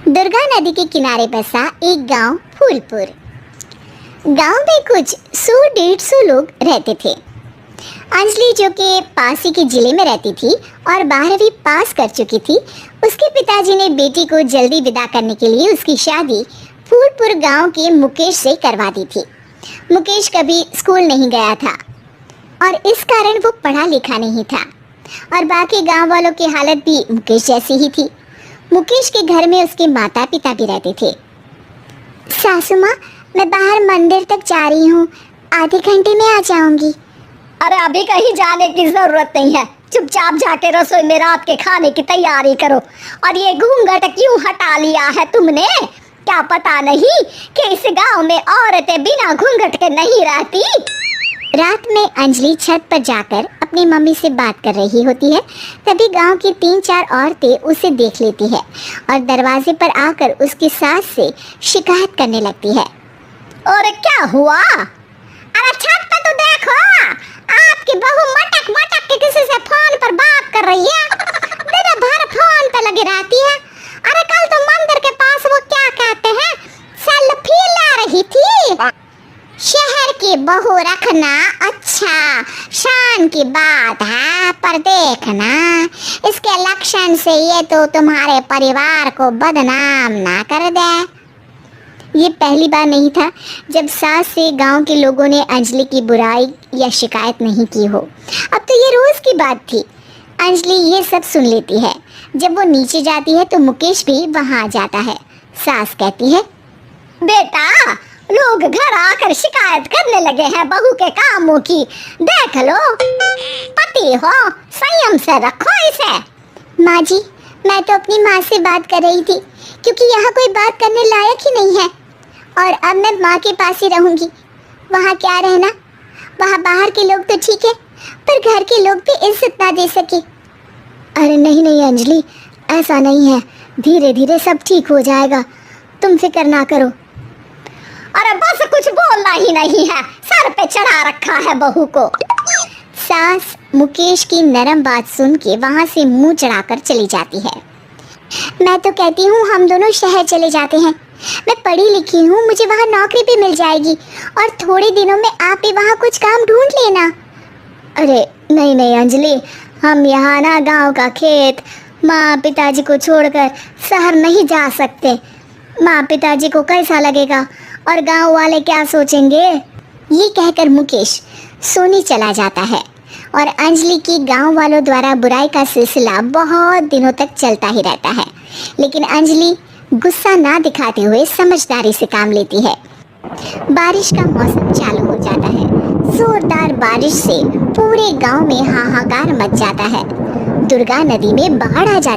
दुर्गा नदी के किनारे बसा एक गांव फूलपुर। गांव में कुछ 100-150 लोग रहते थे। अंजलि, जो कि पास ही के जिले में रहती थी और 12वीं पास कर चुकी थी, उसके पिताजी ने बेटी को जल्दी विदा करने के लिए उसकी शादी फूलपुर गांव के मुकेश से करवा दी थी। मुकेश कभी स्कूल नहीं गया था और इस कारण वो पढ़ा लिखा नहीं था और बाकी गांव वालों की हालत भी मुकेश जैसी ही थी। मुकेश के घर में उसके माता पिता भी रहते थे। सासू माँ, मैं बाहर मंदिर तक जा रही हूँ, आधे घंटे में आ जाऊंगी। अरे अभी कहीं जाने की जरूरत नहीं है, चुपचाप जाके रसोई में रात के खाने की तैयारी करो। और ये घूंघट क्यों हटा लिया है तुमने? क्या पता नहीं कि इस गांव में औरतें बिना घूंघट के नहीं रहती? रात में अंजलि छत पर जाकर अपनी मम्मी से बात कर रही होती है। तभी गांव की 3-4 औरतें उसे देख लेती है और दरवाजे पर आकर उसकी सास से शिकायत करने लगती है। और क्या हुआ? अरे छत पर तो देखो, आपकी बहू मटक मटक के किसी से फोन पर बात कर रही है। दिन भर फोन पे लगी रहती है। अरे कल तो मंदिर के पास वो क्या कहते हैं, सेल्फी ले रही थी। शहर की बहू रखना अच्छा शान की बात है, पर देखना इसके लक्षण से ये तो तुम्हारे परिवार को बदनाम ना कर दे। ये पहली बार नहीं था जब सास से गांव के लोगों ने अंजलि की बुराई या शिकायत नहीं की हो। अब तो ये रोज की बात थी। अंजलि ये सब सुन लेती है। जब वो नीचे जाती है तो मुकेश भी वहां आ जाता है। सास कहती है, बेटा, लोग घर आकर शिकायत करने लगे हैं बहू के कामों की। देख लो, पति हो, संयम से रखो इसे। माँ जी, मैं तो अपनी माँ से बात कर रही थी क्योंकि यहाँ कोई बात करने लायक ही नहीं है और अब मैं माँ के पास ही रहूँगी। वहाँ क्या रहना, वहाँ बाहर के लोग तो ठीक है पर घर के लोग भी इज्जत ना दे सके। अरे नहीं नहीं अंजलि, ऐसा नहीं है, धीरे धीरे सब ठीक हो जाएगा, तुम फिक्र ना करो। अरे बस कुछ बोलना ही नहीं है, सर पे चढ़ा रखा है बहू को। सास मुकेश की नरम बात सुन के वहाँ से मुंह चढ़ाकर चली जाती है। मैं तो कहती हूँ हम दोनों शहर चले जाते हैं। मैं पढ़ी लिखी हूँ, मुझे वहाँ नौकरी भी मिल जाएगी और थोड़े दिनों में आप भी वहाँ कुछ काम ढूंढ लेना। अरे नहीं नहीं अंजलि, हम यहाँ ना गांव का खेत, माँ पिताजी को छोड़कर शहर नहीं जा सकते। माँ पिताजी को कैसा लगेगा और गांव वाले क्या सोचेंगे? ये कहकर मुकेश सोने चला जाता है और अंजलि की गांव वालों द्वारा बुराई का सिलसिला बहुत दिनों तक चलता ही रहता है। लेकिन अंजलि गुस्सा ना दिखाते हुए समझदारी से काम लेती है। बारिश का मौसम चालू हो जाता है। जोरदार बारिश से पूरे गांव में हाहाकार मच जाता है। दुर्गा नदी में बाढ़ आ जाती है।